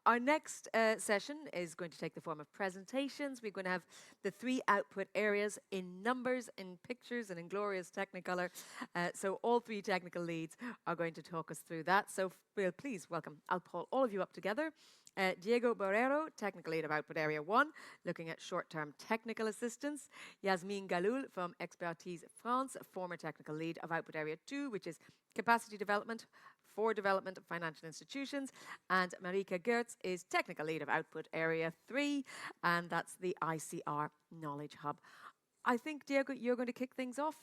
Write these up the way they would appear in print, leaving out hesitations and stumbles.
Our next session is going to take the form of presentations. We're going to have the 3 output areas in numbers, in pictures, and in glorious Technicolor. So all 3 technical leads are going to talk us through that. So please welcome, I'll call all of you up together. Diego Barrero, Technical Lead of Output Area 1, looking at short-term technical assistance. Yasmine Galoul from Expertise France, former Technical Lead of Output Area 2, which is Capacity Development for Development of Financial Institutions. And Marika Gertz is Technical Lead of Output Area 3, and that's the ICR Knowledge Hub. I think, Diego, you're going to kick things off.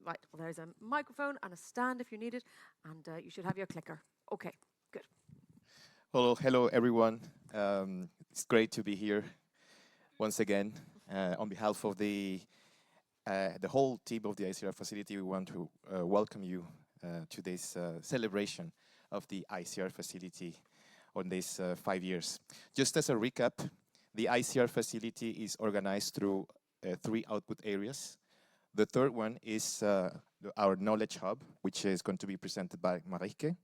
Right, well, there's a microphone and a stand if you need it, and you should have your clicker. Okay, good. Hello everyone. It's great to be here once again. On behalf of the whole team of the ICR Facility, we want to welcome you to this celebration of the ICR Facility on these 5 years. Just as a recap, the ICR Facility is organized through 3 output areas. The third one is our Knowledge Hub, which is going to be presented by Marike.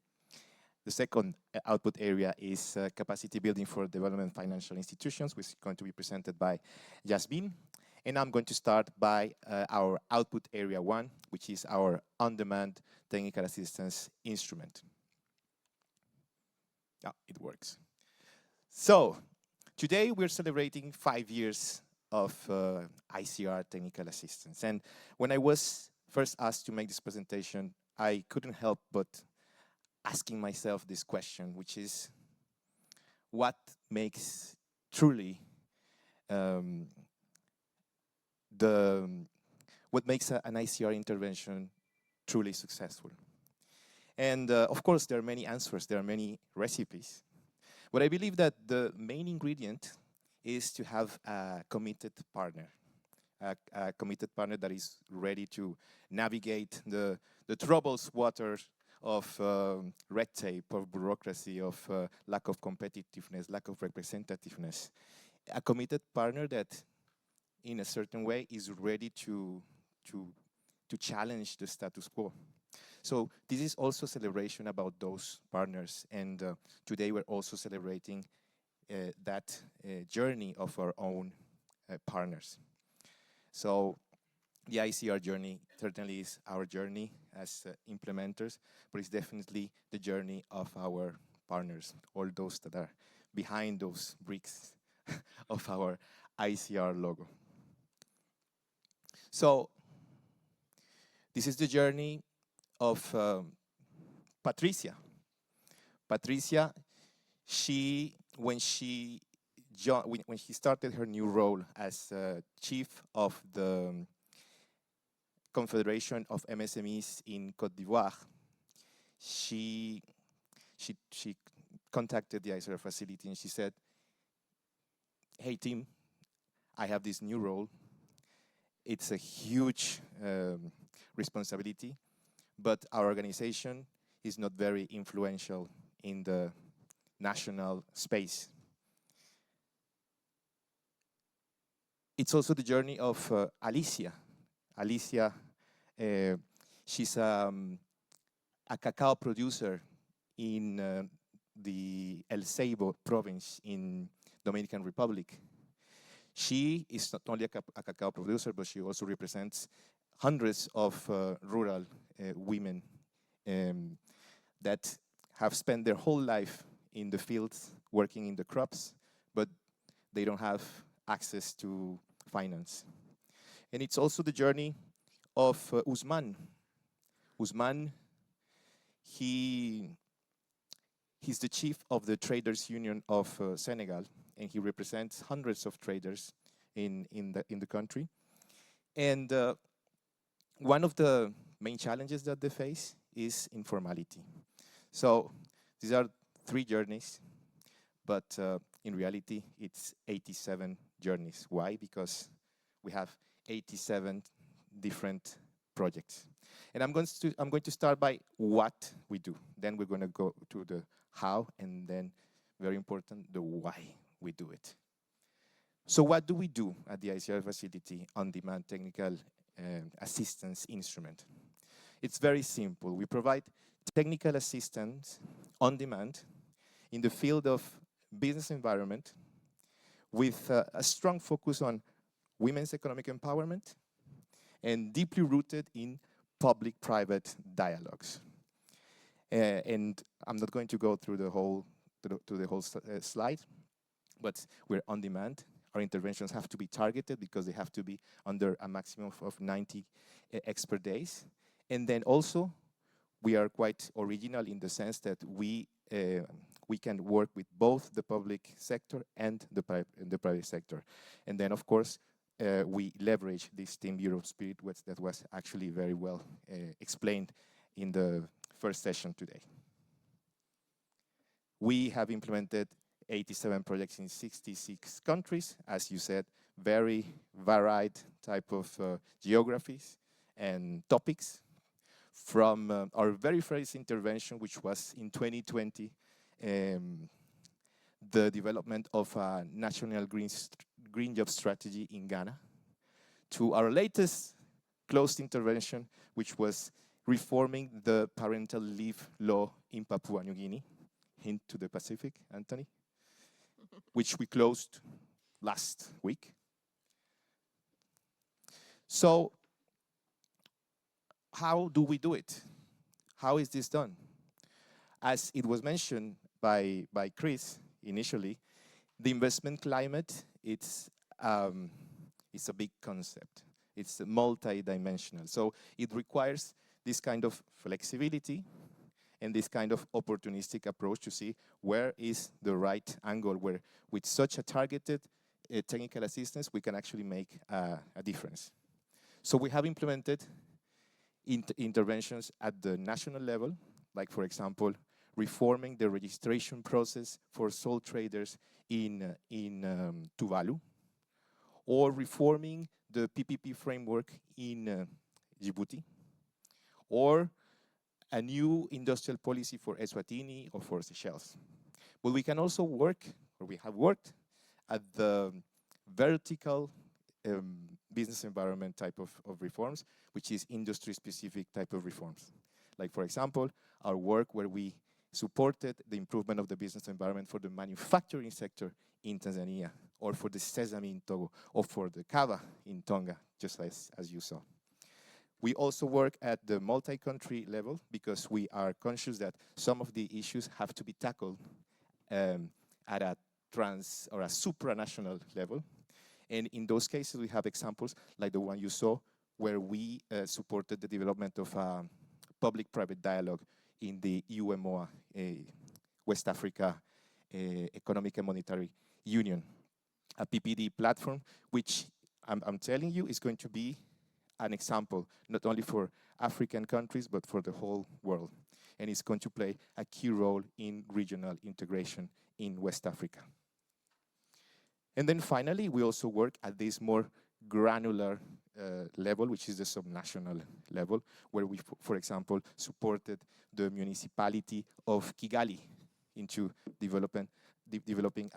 The second output area is capacity building for development financial institutions, which is going to be presented by Yasmin. And I'm going to start by our output area 1, which is our on-demand technical assistance instrument. Oh, it works. So today we're celebrating 5 years of ICR technical assistance. And when I was first asked to make this presentation, I couldn't help but asking myself this question, which is, what makes truly what makes an ICR intervention truly successful? And of course, there are many answers, there are many recipes. But I believe that the main ingredient is to have a committed partner, a committed partner that is ready to navigate the troublous waters of red tape, of bureaucracy, of lack of competitiveness, lack of representativeness. A committed partner that, in a certain way, is ready to challenge the status quo. So this is also a celebration about those partners, and today we're also celebrating that journey of our own partners. So the ICR journey certainly is our journey as implementers, but it's definitely the journey of our partners, all those that are behind those bricks of our ICR logo. So this is the journey of Patricia. Patricia, when she started her new role as chief of the Confederation of MSMEs in Côte d'Ivoire, she contacted the ICR Facility and she said, "Hey team, I have this new role. It's a huge responsibility, but our organization is not very influential in the national space." It's also the journey of Alicia. Alicia, she's a cacao producer in the El Ceibo province in Dominican Republic. She is not only a cacao producer, but she also represents hundreds of rural women that have spent their whole life in the fields working in the crops, but they don't have access to finance. And it's also the journey of Ousmane. Ousmane, he's the chief of the Traders Union of Senegal, and he represents hundreds of traders in the country. And one of the main challenges that they face is informality. So these are 3 journeys, but in reality, it's 87 journeys. Why? Because we have 87 different projects. And I'm going to start by what we do. Then we're going to go to the how, and then, very important, the why we do it. So what do we do at the ICR Facility on-demand technical assistance instrument? It's very simple. We provide technical assistance on demand in the field of business environment with a strong focus on women's economic empowerment and deeply rooted in public-private dialogues. And I'm not going to go through the whole slide, but we're on demand. Our interventions have to be targeted because they have to be under a maximum of 90 expert days. And then also, we are quite original in the sense that we can work with both the public sector and the private sector. And then, of course, we leverage this Team Europe spirit that was actually very well explained in the first session today. We have implemented 87 projects in 66 countries, as you said, very varied type of geographies and topics. From our very first intervention, which was in 2020, the development of a national green job strategy in Ghana, to our latest closed intervention, which was reforming the parental leave law in Papua New Guinea. Hint to the Pacific, Anthony, which we closed last week. So, how do we do it? How is this done? As it was mentioned by Chris initially, the investment climate, it's a big concept. It's multi-dimensional. So it requires this kind of flexibility and this kind of opportunistic approach to see where is the right angle where with such a targeted technical assistance we can actually make a difference. So we have implemented interventions at the national level, like for example, reforming the registration process for sole traders in Tuvalu, or reforming the PPP framework in Djibouti, or a new industrial policy for Eswatini or for Seychelles. But we can also work, or we have worked, at the vertical business environment type of reforms, which is industry-specific type of reforms. Like, for example, our work where we supported the improvement of the business environment for the manufacturing sector in Tanzania, or for the sesame in Togo, or for the kava in Tonga, just as you saw. We also work at the multi-country level because we are conscious that some of the issues have to be tackled at a trans or a supranational level. And in those cases, we have examples like the one you saw where we supported the development of a public-private dialogue in the UMOA, West Africa Economic and Monetary Union, a PPD platform, which I'm telling you is going to be an example, not only for African countries, but for the whole world. And it's going to play a key role in regional integration in West Africa. And then finally, we also work at this more granular level, which is the subnational level, where we, for example, supported the municipality of Kigali into developing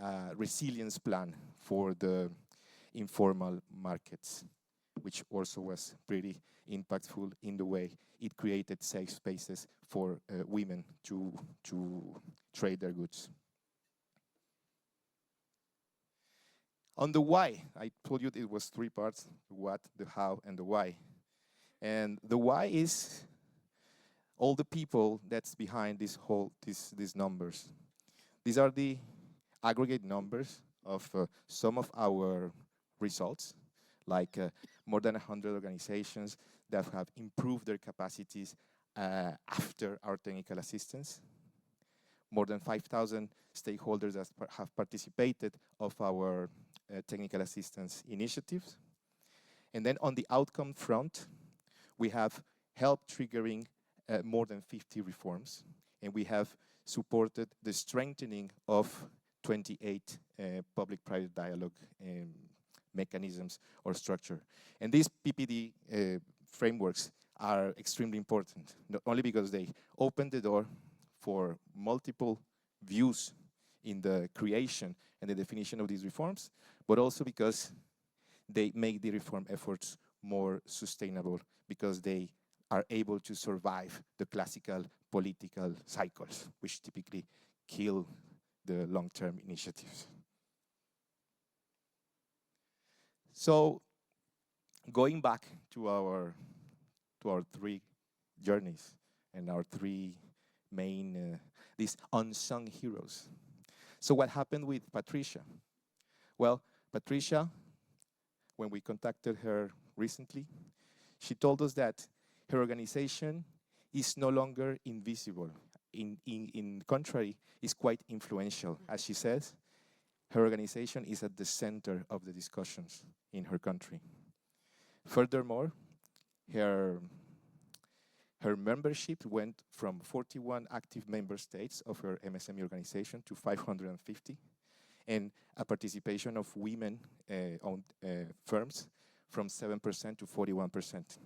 a resilience plan for the informal markets, which also was pretty impactful in the way it created safe spaces for women to trade their goods. On the why, I told you it was 3 parts: the what, the how, and the why. And the why is all the people that's behind these numbers. These are the aggregate numbers of some of our results, like more than 100 organizations that have improved their capacities after our technical assistance. More than 5,000 stakeholders that have participated of our technical assistance initiatives. And then on the outcome front, we have helped triggering more than 50 reforms, and we have supported the strengthening of 28 public-private dialogue mechanisms or structure. And these PPD frameworks are extremely important, not only because they open the door for multiple views in the creation and the definition of these reforms, but also because they make the reform efforts more sustainable, because they are able to survive the classical political cycles, which typically kill the long-term initiatives. So going back to our three journeys and our three main these unsung heroes. So what happened with Patricia? Well, Patricia, when we contacted her recently, she told us that her organization is no longer invisible. In contrary, is quite influential. As she says, her organization is at the center of the discussions in her country. Furthermore, her membership went from 41 active member states of her MSME organization to 550, and a participation of women-owned firms from 7% to 41%.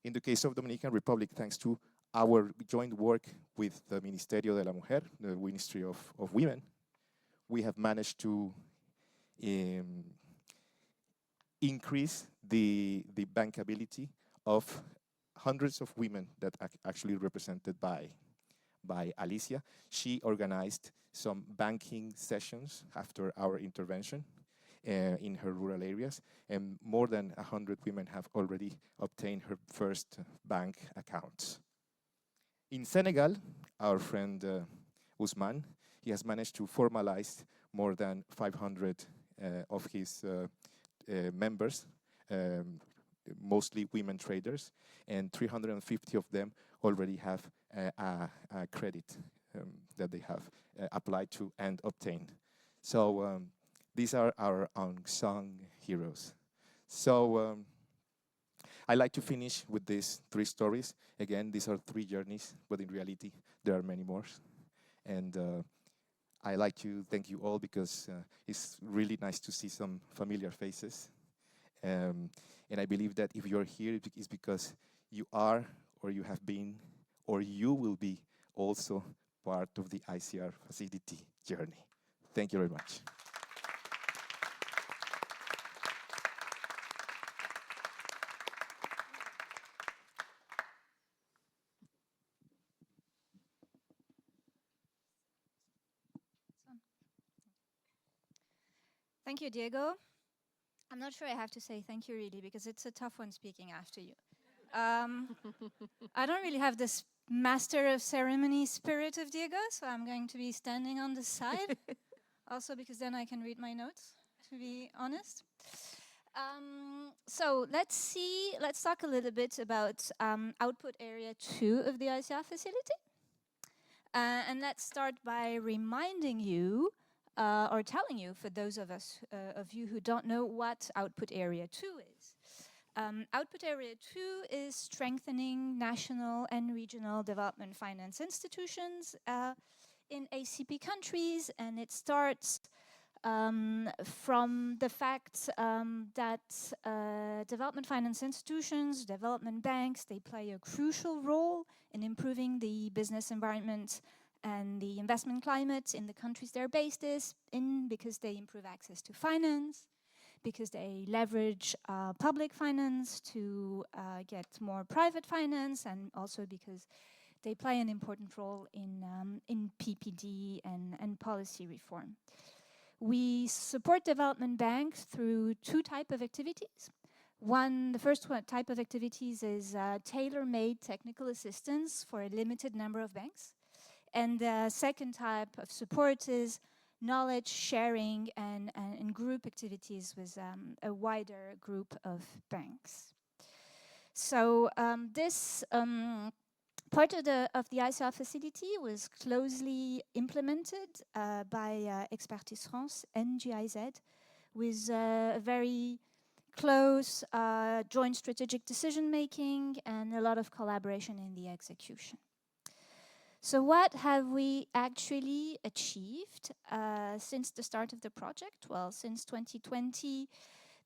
In the case of Dominican Republic, thanks to our joint work with the Ministerio de la Mujer, the Ministry of Women, we have managed to increase the bankability of hundreds of women that are actually represented by Alicia. She organized some banking sessions after our intervention in her rural areas, and more than 100 women have already obtained her first bank accounts. In Senegal, our friend Usman, he has managed to formalize more than 500 of his members, mostly women traders, and 350 of them already have a credit that they have applied to and obtained. So these are our unsung heroes. So I like to finish with these three stories. Again, these are three journeys, but in reality, there are many more. And I like to thank you all because it's really nice to see some familiar faces. And I believe that if you're here, it's because you are, or you have been, or you will be also part of the ICR Facility journey. Thank you very much. Thank you, Diego. I'm not sure I have to say thank you really because it's a tough one speaking after you. I don't really have this master of ceremony spirit of Diego, so I'm going to be standing on the side. Also because then I can read my notes, to be honest. So let's talk a little bit about output area 2 of the ICR facility. And let's start by reminding you or telling you, for those of you who don't know, what Output Area 2 is. Output Area 2 is strengthening national and regional development finance institutions in ACP countries, and it starts from the fact that development finance institutions, development banks, they play a crucial role in improving the business environment and the investment climate in the countries they're based in, because they improve access to finance, because they leverage public finance to get more private finance, and also because they play an important role in PPD and policy reform. We support development banks through two types of activities. The first type of activities is tailor-made technical assistance for a limited number of banks. And the second type of support is knowledge sharing and group activities with a wider group of banks. So this part of the ICR facility was closely implemented by Expertise France and GIZ, with a very close joint strategic decision making and a lot of collaboration in the execution. So what have we actually achieved since the start of the project? Well, since 2020,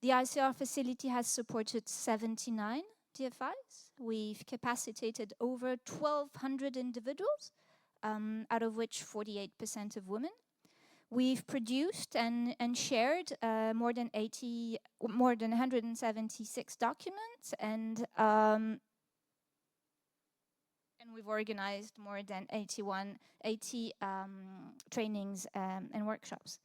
the ICR facility has supported 79 DFIs. We've capacitated over 1,200 individuals, out of which 48% of women. We've produced and shared more than 176 documents, and And we've organized more than 80 trainings and workshops.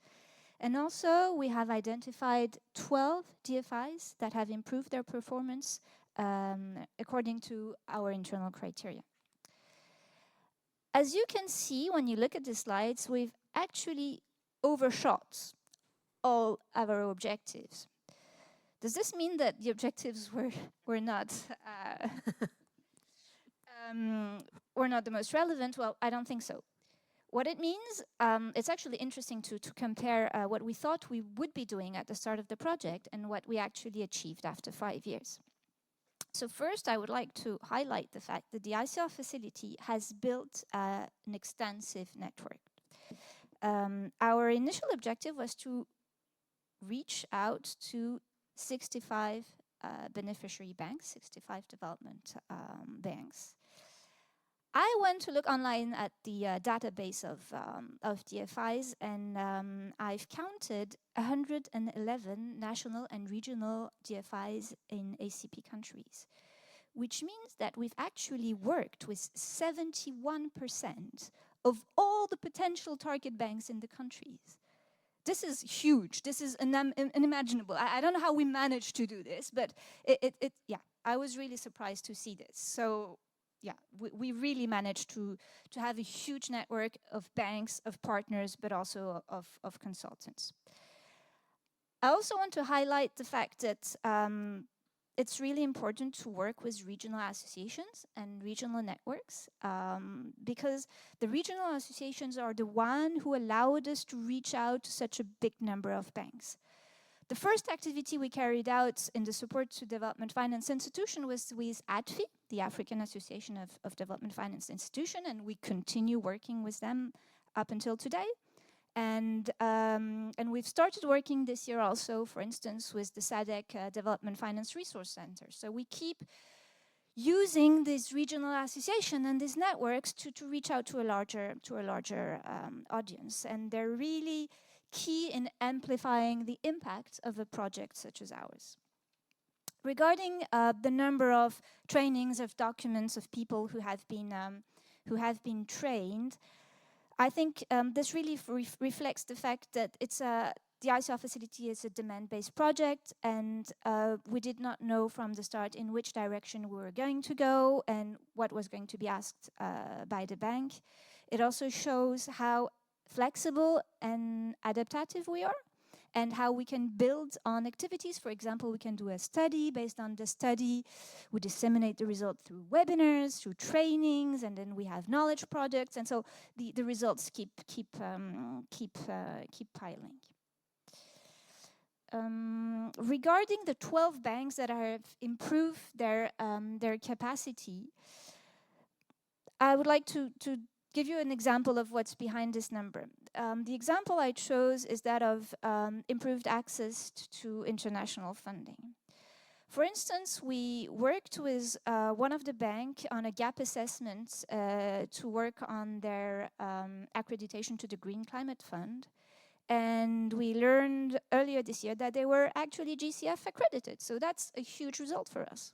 And also, we have identified 12 DFIs that have improved their performance according to our internal criteria. As you can see, when you look at the slides, we've actually overshot all our objectives. Does this mean that the objectives were not the most relevant? Well, I don't think so. What it means, it's actually interesting to compare what we thought we would be doing at the start of the project and what we actually achieved after 5 years. So first, I would like to highlight the fact that the ICR facility has built an extensive network. Our initial objective was to reach out to 65 beneficiary banks, 65 development banks. I went to look online at the database of DFIs, and I've counted 111 national and regional DFIs in ACP countries, which means that we've actually worked with 71% of all the potential target banks in the countries. This is huge. This is unimaginable. I don't know how we managed to do this, but I was really surprised to see this. So yeah, we really managed to have a huge network of banks, of partners, but also of consultants. I also want to highlight the fact that it's really important to work with regional associations and regional networks because the regional associations are the one who allowed us to reach out to such a big number of banks. The first activity we carried out in the support to development finance institution was with ADFI, the African Association of Development Finance Institution, and we continue working with them up until today. And we've started working this year also, for instance, with the SADC Development Finance Resource Center. So we keep using this regional association and these networks to reach out to a larger audience, and they're really key in amplifying the impact of a project such as ours. Regarding the number of trainings, of documents, of people who have been trained, I think this really reflects the fact that the ICR facility is a demand-based project, and we did not know from the start in which direction we were going to go and what was going to be asked by the bank. It also shows how flexible and adaptive we are, and how we can build on activities. For example, we can do a study. Based on the study, we disseminate the result through webinars, through trainings, and then we have knowledge projects, and so the results keep piling. Regarding the 12 banks that have improved their capacity, I would like to give you an example of what's behind this number. The example I chose is that of improved access to international funding. For instance, we worked with one of the banks on a gap assessment to work on their accreditation to the Green Climate Fund. And we learned earlier this year that they were actually GCF accredited. So that's a huge result for us.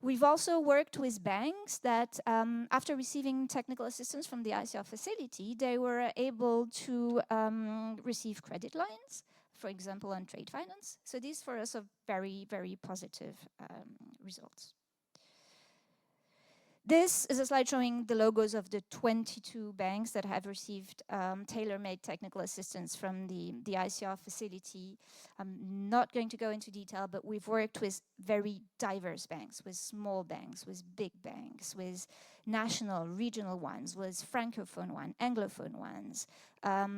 We've also worked with banks that, after receiving technical assistance from the ICR facility, they were able to receive credit lines, for example, on trade finance. So these for us are very, very positive results. This is a slide showing the logos of the 22 banks that have received tailor-made technical assistance from the ICR facility. I'm not going to go into detail, but we've worked with very diverse banks, with small banks, with big banks, with national, regional ones, with francophone ones, anglophone ones,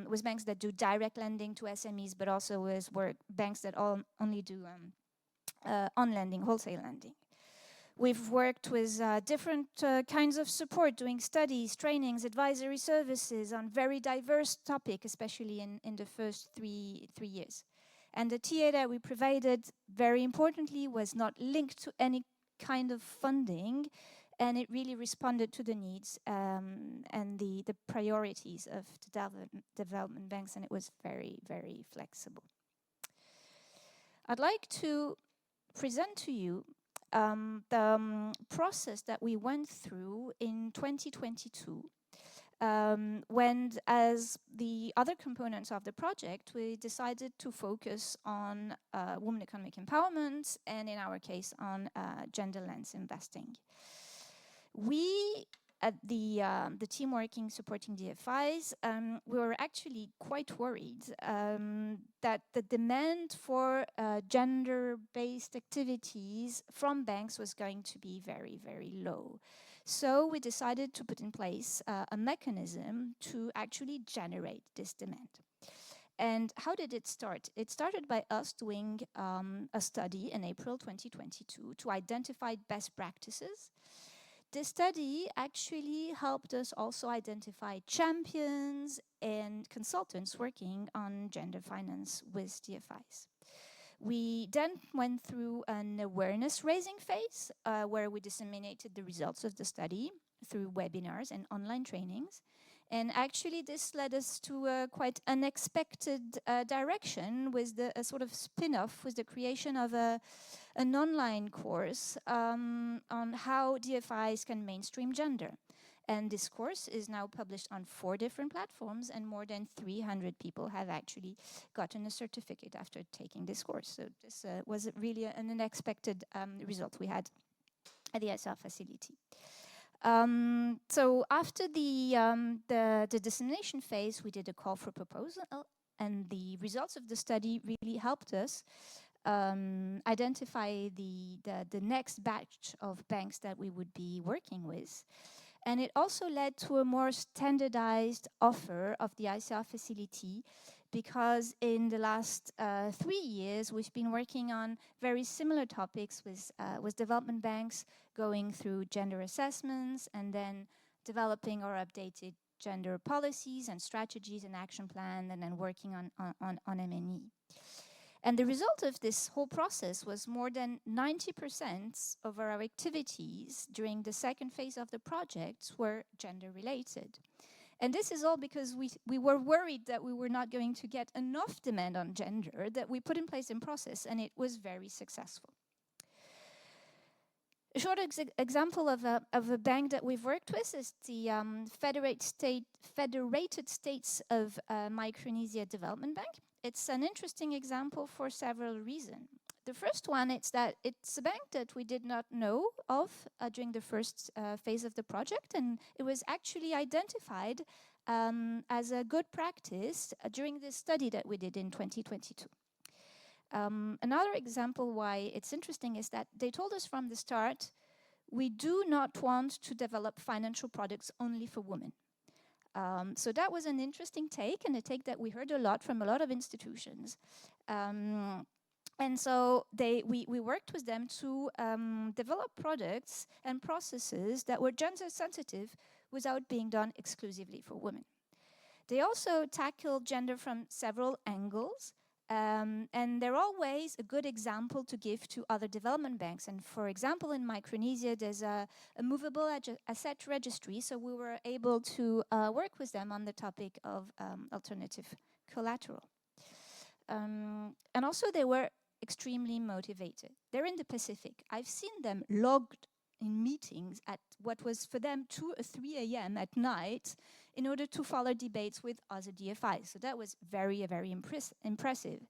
with banks that do direct lending to SMEs, but also with banks that only do on-lending, wholesale lending. We've worked with different kinds of support, doing studies, trainings, advisory services on very diverse topics, especially in the first three years. And the TA that we provided, very importantly, was not linked to any kind of funding, and it really responded to the needs and the priorities of the development banks, and it was very, very flexible. I'd like to present to you process that we went through in 2022, when, as the other components of the project, we decided to focus on women economic empowerment and, in our case, on gender lens investing. We, at the team working supporting DFIs, we were actually quite worried that the demand for gender-based activities from banks was going to be very, very low. So we decided to put in place a mechanism to actually generate this demand. And how did it start? It started by us doing a study in April 2022 to identify best practices. This study actually helped us also identify champions and consultants working on gender finance with DFIs. We then went through an awareness raising phase where we disseminated the results of the study through webinars and online trainings. And actually this led us to a quite unexpected direction with a sort of spin-off with the creation of an online course on how DFIs can mainstream gender. And this course is now published on 4 different platforms, and more than 300 people have actually gotten a certificate after taking this course. So this was really an unexpected result we had at the ICR facility. So after the dissemination phase, we did a call for proposal, and the results of the study really helped us identify the next batch of banks that we would be working with. And it also led to a more standardized offer of the ICR facility, because in the last 3 years, we've been working on very similar topics with development banks, going through gender assessments and then developing or updated gender policies and strategies and action plan, and then working on M&E. And the result of this whole process was more than 90% of our activities during the second phase of the project were gender related. And this is all because we were worried that we were not going to get enough demand on gender that we put in place in process, and it was very successful. A short example of a bank that we've worked with is the Federated States of Micronesia Development Bank. It's an interesting example for several reasons. The first one is that it's a bank that we did not know of during the first phase of the project, and it was actually identified as a good practice during this study that we did in 2022. Another example why it's interesting is that they told us from the start, we do not want to develop financial products only for women. So that was an interesting take, and a take that we heard a lot from a lot of institutions. And so we worked with them to develop products and processes that were gender sensitive without being done exclusively for women. They also tackled gender from several angles, and they're always a good example to give to other development banks. And for example, in Micronesia, there's a movable asset registry, so we were able to work with them on the topic of alternative collateral. And also they were extremely motivated. They're in the Pacific. I've seen them logged in meetings at what was for them 2 or 3 a.m. at night in order to follow debates with other DFIs. So that was very, very impressive.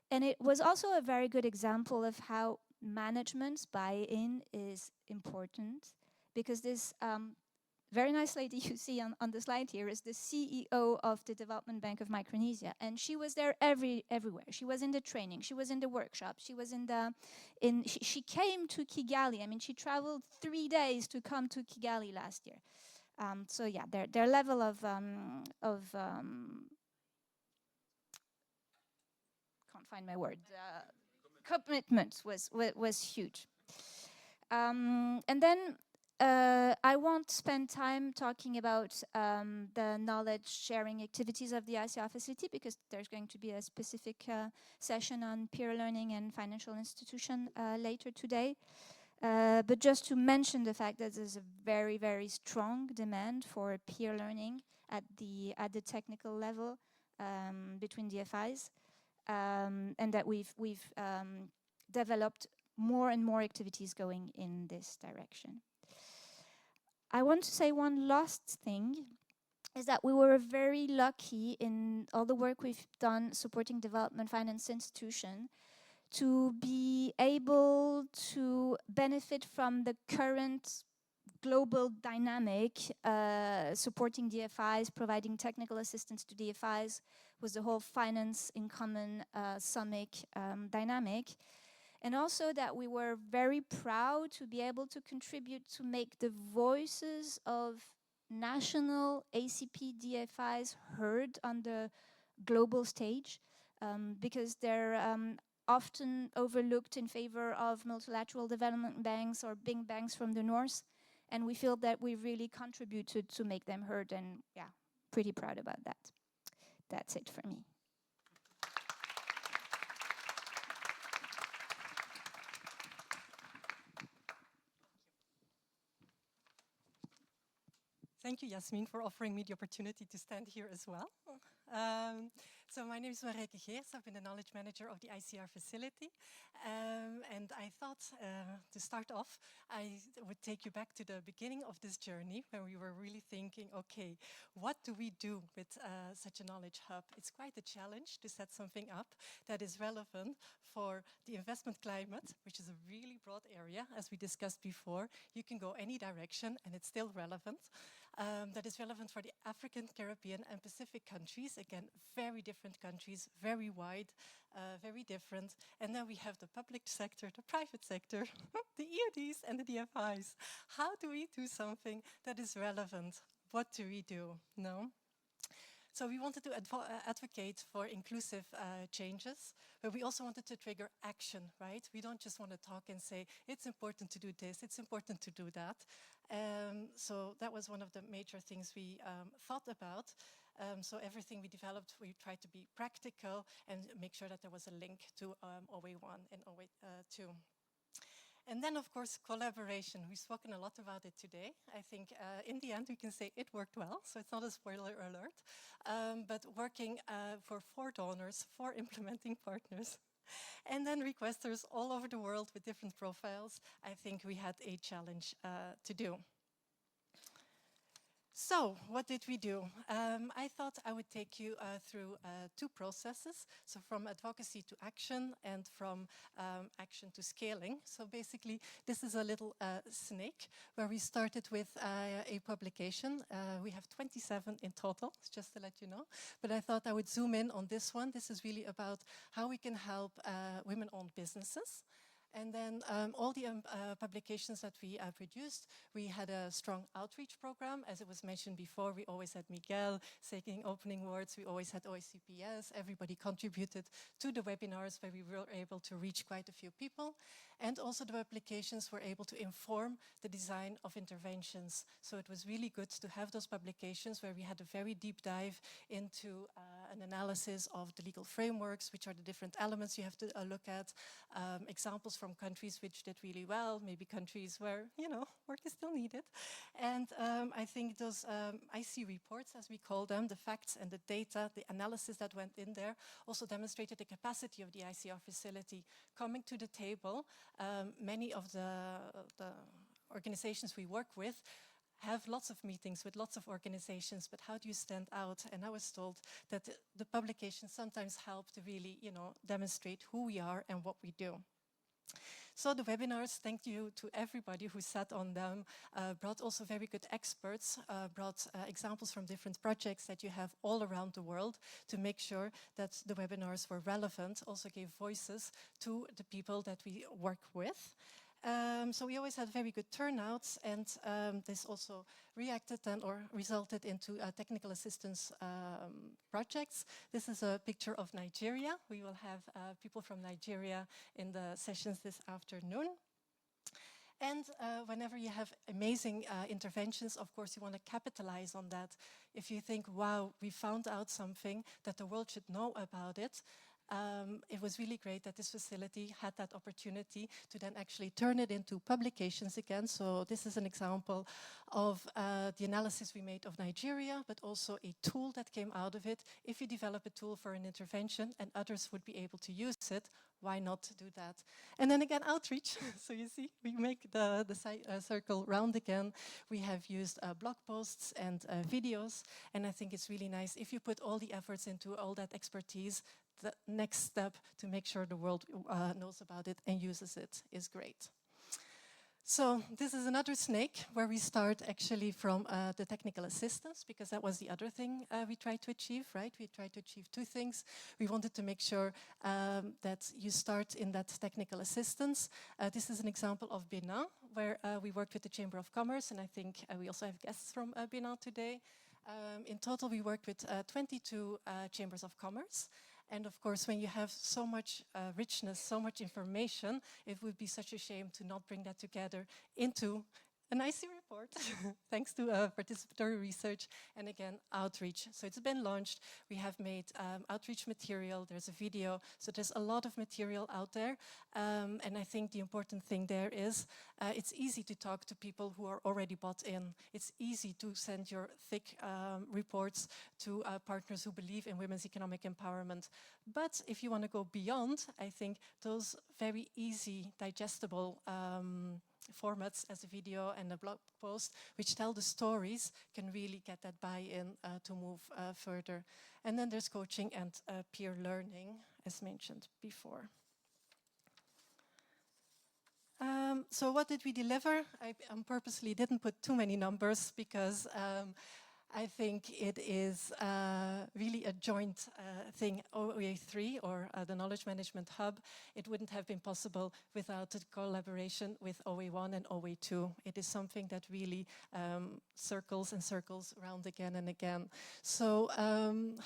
And it was also a very good example of how management's buy-in is important, because this very nice lady you see on the slide here is the CEO of the Development Bank of Micronesia, and she was there everywhere. She was in the training, she was in the workshop, she was she came to Kigali. I mean, she traveled 3 days to come to Kigali last year. So yeah, their level of can't find my word. Commitment was huge. And then I won't spend time talking about the knowledge sharing activities of the ICR facility, because there's going to be a specific session on peer learning and financial institution later today. But just to mention the fact that there's a very, very strong demand for peer learning at the technical level between DFIs, and that we've developed more and more activities going in this direction. I want to say one last thing, is that we were very lucky in all the work we've done supporting development finance institutions to be able to benefit from the current global dynamic, supporting DFIs, providing technical assistance to DFIs with the whole finance in common summit dynamic. And also that we were very proud to be able to contribute to make the voices of national ACP DFIs heard on the global stage, because they're often overlooked in favor of multilateral development banks or big banks from the north. And we feel that we really contributed to make them heard, and yeah, pretty proud about that. That's it for me. Thank you, Yasmin, for offering me the opportunity to stand here as well. So my name is Marijke Geers. I've been the knowledge manager of the ICR Facility. And I thought to start off, I would take you back to the beginning of this journey when we were really thinking, okay, what do we do with such a knowledge hub? It's quite a challenge to set something up that is relevant for the investment climate, which is a really broad area, as we discussed before. You can go any direction and it's still relevant. That is relevant for the African, Caribbean and Pacific countries. Again, very different countries, very wide, very different. And then we have the public sector, the private sector, the EODs and the DFIs. How do we do something that is relevant? What do we do? No? So we wanted to advocate for inclusive changes, but we also wanted to trigger action, right? We don't just want to talk and say, it's important to do this, it's important to do that. So that was one of the major things we thought about. So everything we developed, we tried to be practical and make sure that there was a link to OA1 and OA2. And then, of course, collaboration. We've spoken a lot about it today. I think in the end, we can say it worked well, so it's not a spoiler alert. But working for 4 donors, 4 implementing partners, and then requesters all over the world with different profiles, I think we had a challenge to do. So, what did we do? I thought I would take you through 2 processes. So from advocacy to action and from action to scaling. So basically, this is a little snake where we started with a publication. We have 27 in total, just to let you know. But I thought I would zoom in on this one. This is really about how we can help women-owned businesses. And then all the publications that we produced, we had a strong outreach program. As it was mentioned before, we always had Miguel saying opening words. We always had OACPS. Everybody contributed to the webinars where we were able to reach quite a few people. And also the publications were able to inform the design of interventions. So it was really good to have those publications where we had a very deep dive into an analysis of the legal frameworks, which are the different elements you have to look at, examples from countries which did really well, maybe countries where, you know, work is still needed. And I think those IC reports, as we call them, the facts and the data, the analysis that went in there, also demonstrated the capacity of the ICR facility coming to the table. Many of the organizations we work with have lots of meetings with lots of organizations, but how do you stand out? And I was told that the publications sometimes help to really, you know, demonstrate who we are and what we do. So the webinars, thank you to everybody who sat on them, brought also very good experts, brought examples from different projects that you have all around the world to make sure that the webinars were relevant, also gave voices to the people that we work with. So we always had very good turnouts, and this also reacted then or resulted into technical assistance projects. This is a picture of Nigeria. We will have people from Nigeria in the sessions this afternoon. And whenever you have amazing interventions, of course, you want to capitalize on that. If you think, wow, we found out something that the world should know about it, it was really great that this facility had that opportunity to then actually turn it into publications again. So this is an example of the analysis we made of Nigeria, but also a tool that came out of it. If you develop a tool for an intervention and others would be able to use it, why not do that? And then again, outreach. So you see, we make the circle round again. We have used blog posts and videos, and I think it's really nice if you put all the efforts into all that expertise. The next step to make sure the world knows about it and uses it is great. So this is another snake where we start actually from the technical assistance, because that was the other thing we tried to achieve, right? We tried to achieve two things. We wanted to make sure that you start in that technical assistance. This is an example of Benin, where we worked with the Chamber of Commerce, and I think we also have guests from Benin today. In total, we worked with 22 chambers of commerce. And of course, when you have so much richness, so much information, it would be such a shame to not bring that together into an IC report, thanks to participatory research and again, outreach. So it's been launched. We have made outreach material. There's a video. So there's a lot of material out there. And I think the important thing there is it's easy to talk to people who are already bought in. It's easy to send your thick reports to partners who believe in women's economic empowerment. But if you want to go beyond, I think those very easy, digestible formats as a video and a blog post, which tell the stories, can really get that buy-in to move further. And then there's coaching and peer learning, as mentioned before. So what did we deliver? I purposely didn't put too many numbers because I think it is really a joint thing. OA3, or the Knowledge Management Hub, it wouldn't have been possible without the collaboration with OA1 and OA2. It is something that really circles and circles around again and again. So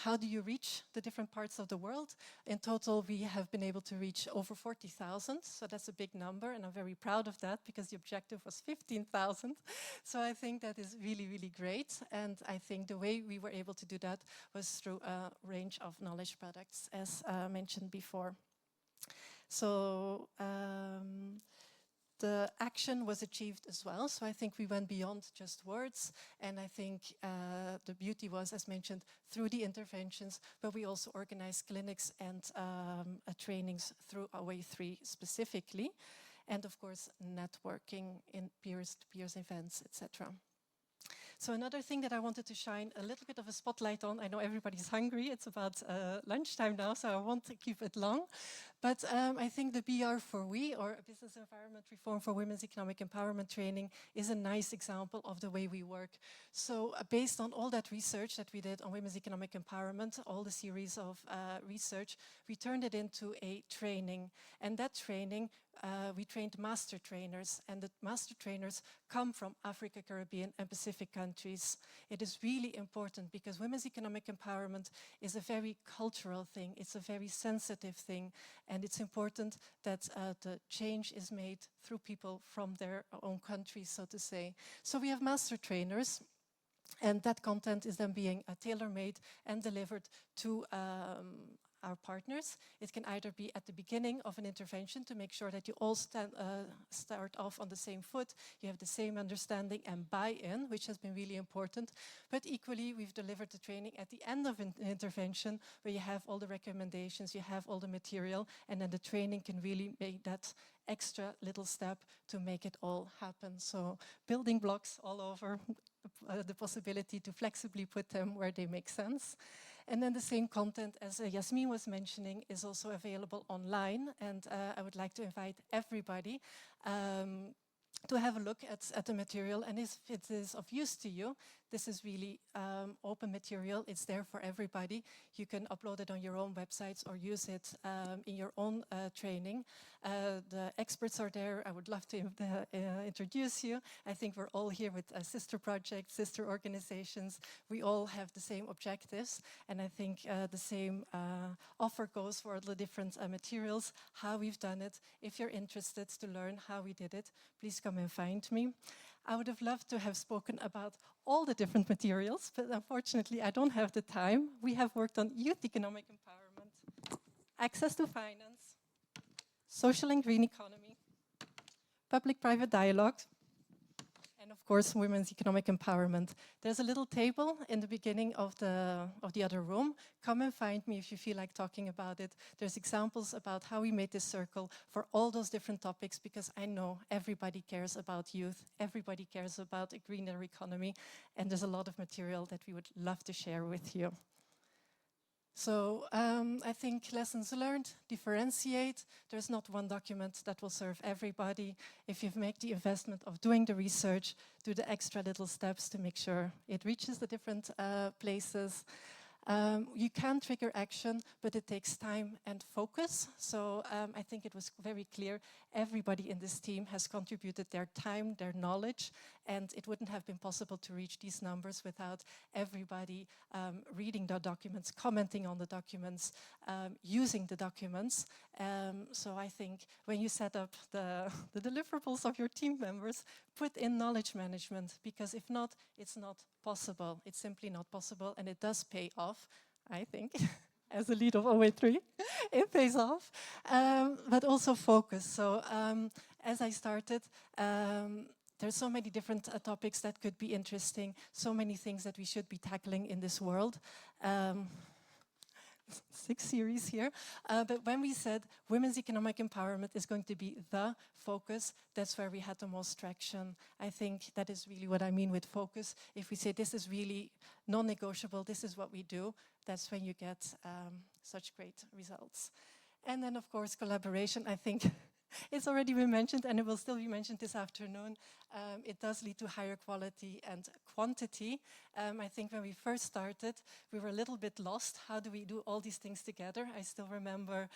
how do you reach the different parts of the world? In total, we have been able to reach over 40,000. So that's a big number, and I'm very proud of that because the objective was 15,000. So I think that is really, really great. And I think the way we were able to do that was through a range of knowledge products, as mentioned before. So the action was achieved as well. So I think we went beyond just words. And I think the beauty was, as mentioned, through the interventions, but we also organized clinics and trainings through OA3 specifically. And of course, networking in peers-to-peers events, etc. So another thing that I wanted to shine a little bit of a spotlight on, I know everybody's hungry, it's about lunchtime now, so I won't keep it long. But I think the BR for We, or Business Environment Reform for Women's Economic Empowerment Training, is a nice example of the way we work. So based on all that research that we did on women's economic empowerment, all the series of research, we turned it into a training. And that training, we trained master trainers, and the master trainers come from Africa, Caribbean, and Pacific countries. It is really important because women's economic empowerment is a very cultural thing. It's a very sensitive thing, and it's important that the change is made through people from their own countries, so to say. So we have master trainers, and that content is then being tailor-made and delivered to our partners. It can either be at the beginning of an intervention to make sure that you all start off on the same foot, you have the same understanding and buy-in, which has been really important. But equally, we've delivered the training at the end of an intervention where you have all the recommendations, you have all the material, and then the training can really make that extra little step to make it all happen. So building blocks all over, the possibility to flexibly put them where they make sense. And then the same content, as Yasmin was mentioning, is also available online. And I would like to invite everybody to have a look at the material. And if it is of use to you, this is really open material. It's there for everybody. You can upload it on your own websites or use it in your own training. The experts are there. I would love to introduce you. I think we're all here with sister projects, sister organizations. We all have the same objectives. And I think the same offer goes for the different materials, how we've done it. If you're interested to learn how we did it, please come and find me. I would have loved to have spoken about all the different materials, but unfortunately I don't have the time. We have worked on youth economic empowerment. access to finance, social and green economy, public-private dialogue, and of course, women's economic empowerment. There's a little table in the beginning of the other room. Come and find me if you feel like talking about it. There's examples about how we made this circle for all those different topics, because I know everybody cares about youth, everybody cares about a greener economy, and there's a lot of material that we would love to share with you. So I think lessons learned, differentiate. There's not one document that will serve everybody. If you've made the investment of doing the research, do the extra little steps to make sure it reaches the different places. You can trigger action, but it takes time and focus. So I think it was very clear everybody in this team has contributed their time, their knowledge, and it wouldn't have been possible to reach these numbers without everybody reading the documents, commenting on the documents, using the documents. So I think when you set up the deliverables of your team members, put in knowledge management, because if not, it's not possible. It's simply not possible, and it does pay off, I think. As a lead of OA3, it pays off, but also focus. So as I started, there's so many different topics that could be interesting, so many things that we should be tackling in this world. 6 series here, but when we said women's economic empowerment is going to be the focus, that's where we had the most traction. I think that is really what I mean with focus. If we say this is really non-negotiable, this is what we do, that's when you get such great results. And then of course collaboration, I think it's already been mentioned, and it will still be mentioned this afternoon. It does lead to higher quality and quantity. I think when we first started, we were a little bit lost. How do we do all these things together? I still remember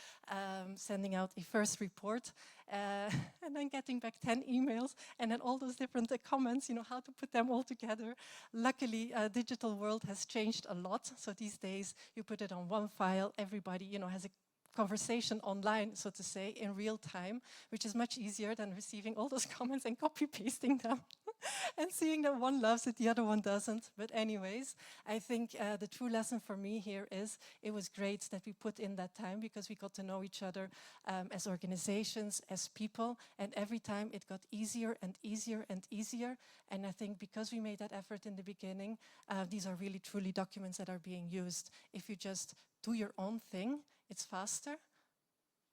sending out a first report and then getting back 10 emails and then all those different comments, you know, how to put them all together. Luckily, digital world has changed a lot. So these days, you put it on one file, everybody, you know, has a conversation online, so to say, in real time, which is much easier than receiving all those comments and copy-pasting them and seeing that one loves it, the other one doesn't. But anyways, I think the true lesson for me here is it was great that we put in that time, because we got to know each other as organizations, as people, and every time it got easier and easier and easier. And I think because we made that effort in the beginning, these are really truly documents that are being used. If you just do your own thing, it's faster,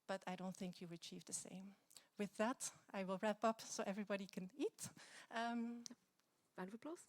but I don't think you achieve the same. With that, I will wrap up so everybody can eat. Round of applause.